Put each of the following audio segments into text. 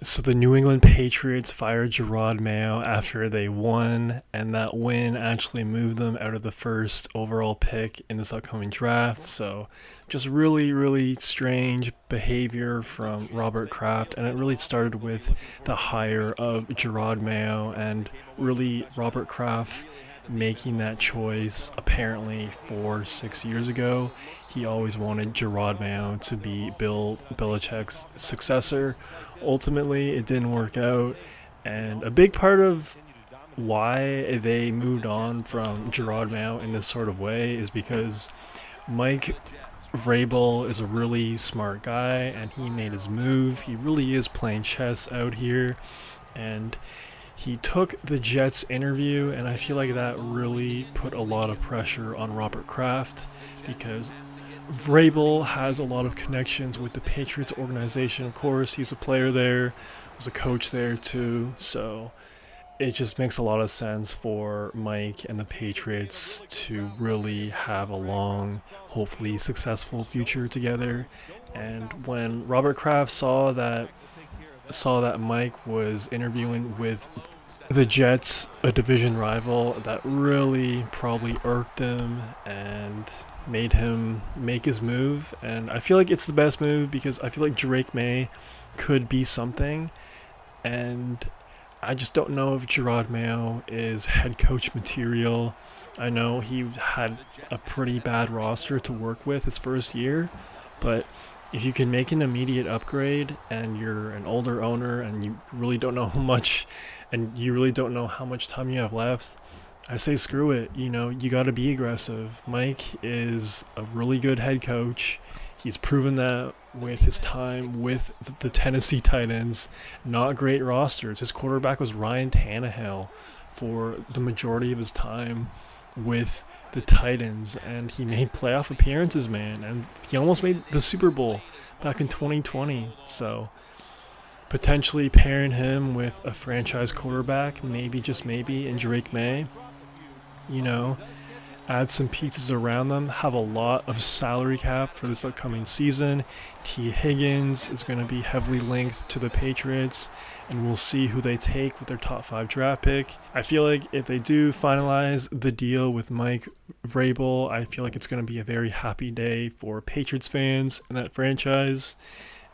So the New England Patriots fired Gerard Mayo after they won, and that win actually moved them out of the first overall pick in this upcoming draft. So just really, really strange behavior from Robert Kraft, and it really started with the hire of Gerard Mayo and really Robert Kraft making that choice apparently 6 years ago. He always wanted Gerard Mayo to be Bill Belichick's successor. Ultimately, it didn't work out, and a big part of why they moved on from Gerard Mayo in this sort of way is because Mike Vrabel is a really smart guy, and he made his move. He really is playing chess out here, and he took the Jets interview, and I feel like that really put a lot of pressure on Robert Kraft because Vrabel has a lot of connections with the Patriots organization. Of course, he's a player there, was a coach there too, so it just makes a lot of sense for Mike and the Patriots to really have a long, hopefully successful future together. And when Robert Kraft saw that Mike was interviewing with the Jets, a division rival, that really probably irked him and made him make his move. And I feel like it's the best move because I feel like Drake May could be something. And I just don't know if Gerard Mayo is head coach material. I know he had a pretty bad roster to work with his first year, but if you can make an immediate upgrade and you're an older owner and you really don't know how much time you have left, I say screw it. You got to be aggressive. Mike is a really good head coach. He's proven that with his time with the Tennessee Titans. Not great rosters. His quarterback was Ryan Tannehill for the majority of his time with the Titans, and he made playoff appearances, man, and he almost made the Super Bowl back in 2020. So potentially pairing him with a franchise quarterback, maybe, just maybe, in Drake May, you know, add some pieces around them, have a lot of salary cap for this upcoming season. T. Higgins is going to be heavily linked to the Patriots, and we'll see who they take with their top 5 draft pick. I feel like if they do finalize the deal with Mike Vrabel, I feel like it's going to be a very happy day for Patriots fans and that franchise.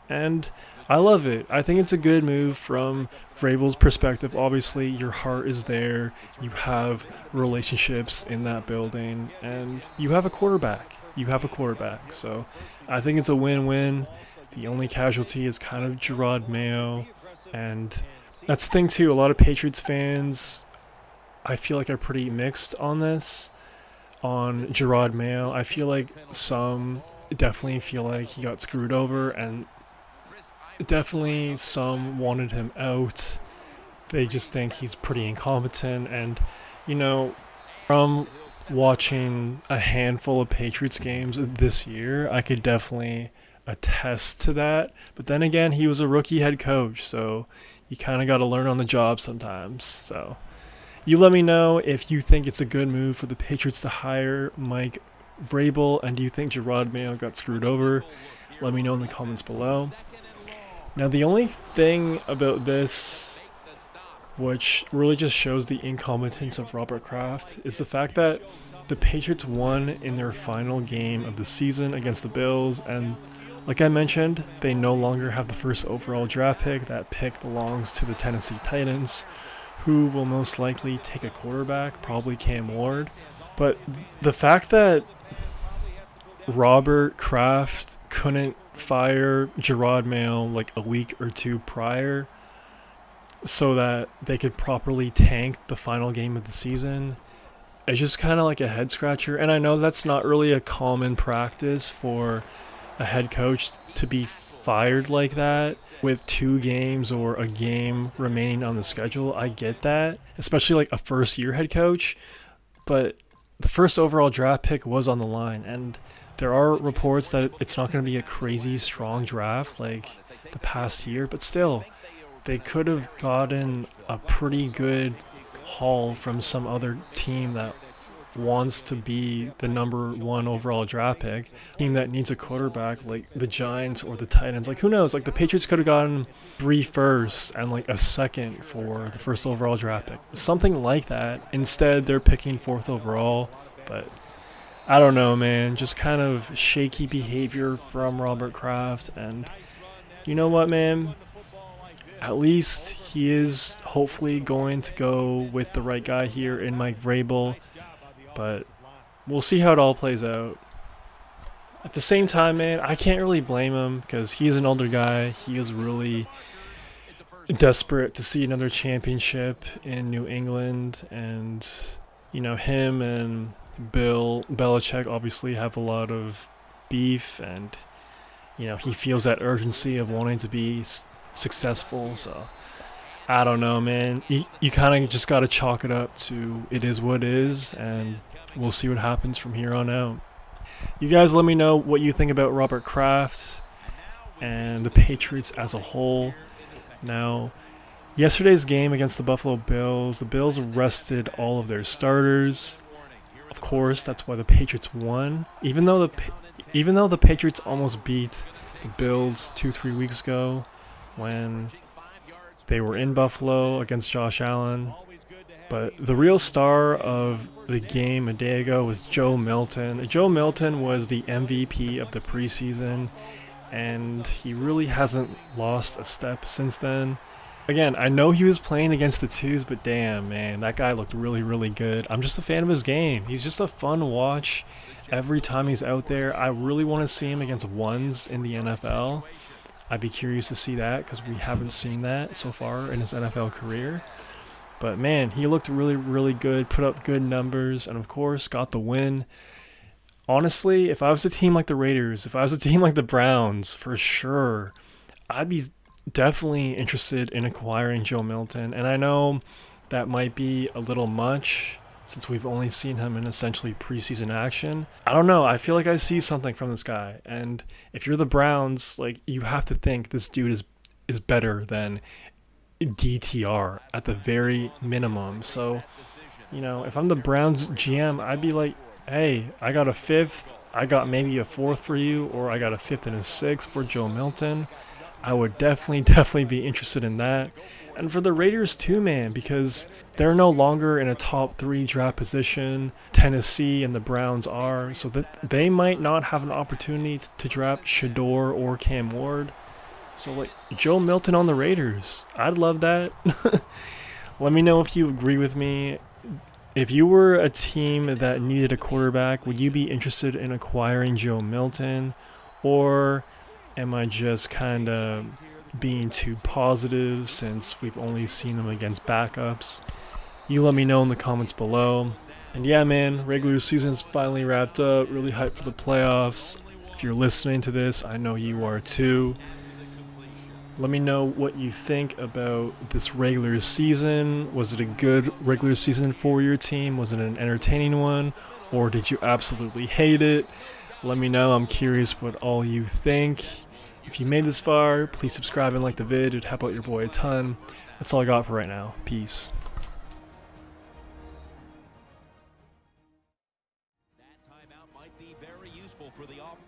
And I love it. I think it's a good move from Vrabel's perspective. Obviously, your heart is there. You have relationships in that building, and you have a quarterback. So I think it's a win-win. The only casualty is kind of Gerard Mayo. And that's the thing, too. A lot of Patriots fans, I feel like, are pretty mixed on this, on Gerard Mayo. I feel like some definitely feel like he got screwed over, and definitely some wanted him out. They just think he's pretty incompetent. And, from watching a handful of Patriots games this year, I could definitely attest to that. But then again, he was a rookie head coach, so you kind of got to learn on the job sometimes. So you let me know if you think it's a good move for the Patriots to hire Mike Vrabel, and do you think Gerard Mayo got screwed over? Let me know in the comments below. Now, the only thing about this which really just shows the incompetence of Robert Kraft is the fact that the Patriots won in their final game of the season against the Bills, and like I mentioned, they no longer have the first overall draft pick. That pick belongs to the Tennessee Titans, who will most likely take a quarterback, probably Cam Ward. But the fact that Robert Kraft couldn't fire Gerard Mayo like a week or two prior so that they could properly tank the final game of the season, it's just kind of like a head scratcher. And I know that's not really a common practice for a head coach to be fired like that with 2 games or a game remaining on the schedule. I get that, especially like a first year head coach, but the first overall draft pick was on the line, and there are reports that it's not going to be a crazy strong draft like the past year, but still, they could have gotten a pretty good haul from some other team that wants to be the #1 overall draft pick. Team that needs a quarterback like the Giants or the Titans. Like who knows? Like the Patriots could have gotten 3 firsts and like a second for the first overall draft pick. Something like that. Instead, they're picking 4th overall. But I don't know, man. Just kind of shaky behavior from Robert Kraft. And you know what, man? At least he is hopefully going to go with the right guy here in Mike Vrabel. But we'll see how it all plays out. At the same time, man, I can't really blame him because he's an older guy. He is really desperate to see another championship in New England. And, you know, him and Bill Belichick obviously have a lot of beef. And, you know, he feels that urgency of wanting to be successful. So, I don't know, man. You kind of just got to chalk it up to it is what it is. And we'll see what happens from here on out. You guys let me know what you think about Robert Kraft and the Patriots as a whole. Now, yesterday's game against the Buffalo Bills, the Bills rested all of their starters. Of course, that's why the Patriots won. Even though the Patriots almost beat the Bills 2-3 weeks ago when they were in Buffalo against Josh Allen. But the real star of the game a day ago was Joe Milton. Joe Milton was the MVP of the preseason, and he really hasn't lost a step since then. Again, I know he was playing against the twos, but damn, man, that guy looked really, really good. I'm just a fan of his game. He's just a fun watch every time he's out there. I really want to see him against ones in the NFL. I'd be curious to see that because we haven't seen that so far in his NFL career. But man, he looked really, really good, put up good numbers, and of course got the win. Honestly, if I was a team like the Raiders, if I was a team like the Browns, for sure, I'd be definitely interested in acquiring Joe Milton. And I know that might be a little much since we've only seen him in essentially preseason action. I don't know. I feel like I see something from this guy. And if you're the Browns, like you have to think this dude is better than DTR at the very minimum. So, you know, if I'm the Browns GM, I'd be like, hey, I got a 5th, I got maybe a 4th for you, or I got a 5th and a 6th for Joe Milton. I would definitely be interested in that. And for the Raiders too, man, because they're no longer in a top 3 draft position. Tennessee and the Browns are, so that they might not have an opportunity to draft Shador or Cam Ward. So, like, Joe Milton on the Raiders. I'd love that. Let me know if you agree with me. If you were a team that needed a quarterback, would you be interested in acquiring Joe Milton? Or am I just kind of being too positive since we've only seen him against backups? You let me know in the comments below. And yeah, man, regular season's finally wrapped up. Really hyped for the playoffs. If you're listening to this, I know you are too. Let me know what you think about this regular season. Was it a good regular season for your team? Was it an entertaining one? Or did you absolutely hate it? Let me know. I'm curious what all you think. If you made this far, please subscribe and like the vid. It'd help out your boy a ton. That's all I got for right now. Peace. That timeout might be very useful for the offense.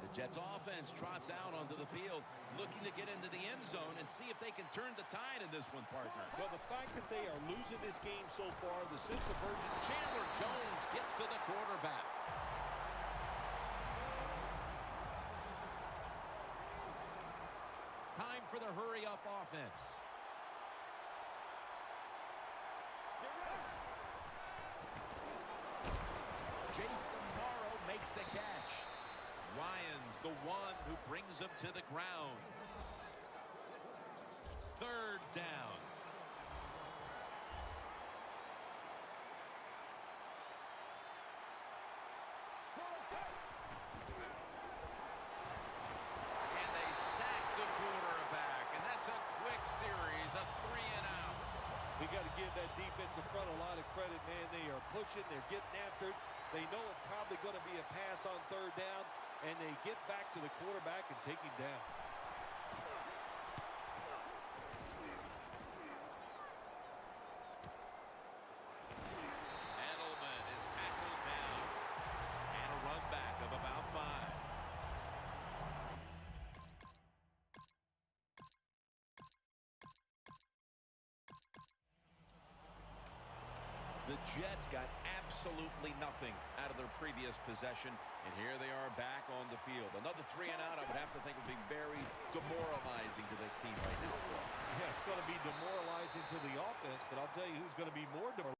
The Jets offense trots out onto the field, looking to get into the end zone and see if they can turn the tide in this one, partner. Well, the fact that they are losing this game so far, the sense of urgency. Chandler Jones gets to the quarterback. Time for the hurry-up offense. Jason Morrow makes the catch. Ryan's the one who brings him to the ground. 3rd down. And they sack the quarterback, and that's a quick series, a 3 and out. We got to give that defensive front a lot of credit, man. They are pushing. They're getting after it. They know it's probably going to be a pass on third down, and they get back to the quarterback and take him down. Edelman is tackled down. And a run back of about 5. The Jets got absolutely nothing out of their previous possession, and here they are back on the field. Another 3 and out, I would have to think, would be very demoralizing to this team right now. Yeah, it's going to be demoralizing to the offense, but I'll tell you who's going to be more demoralizing.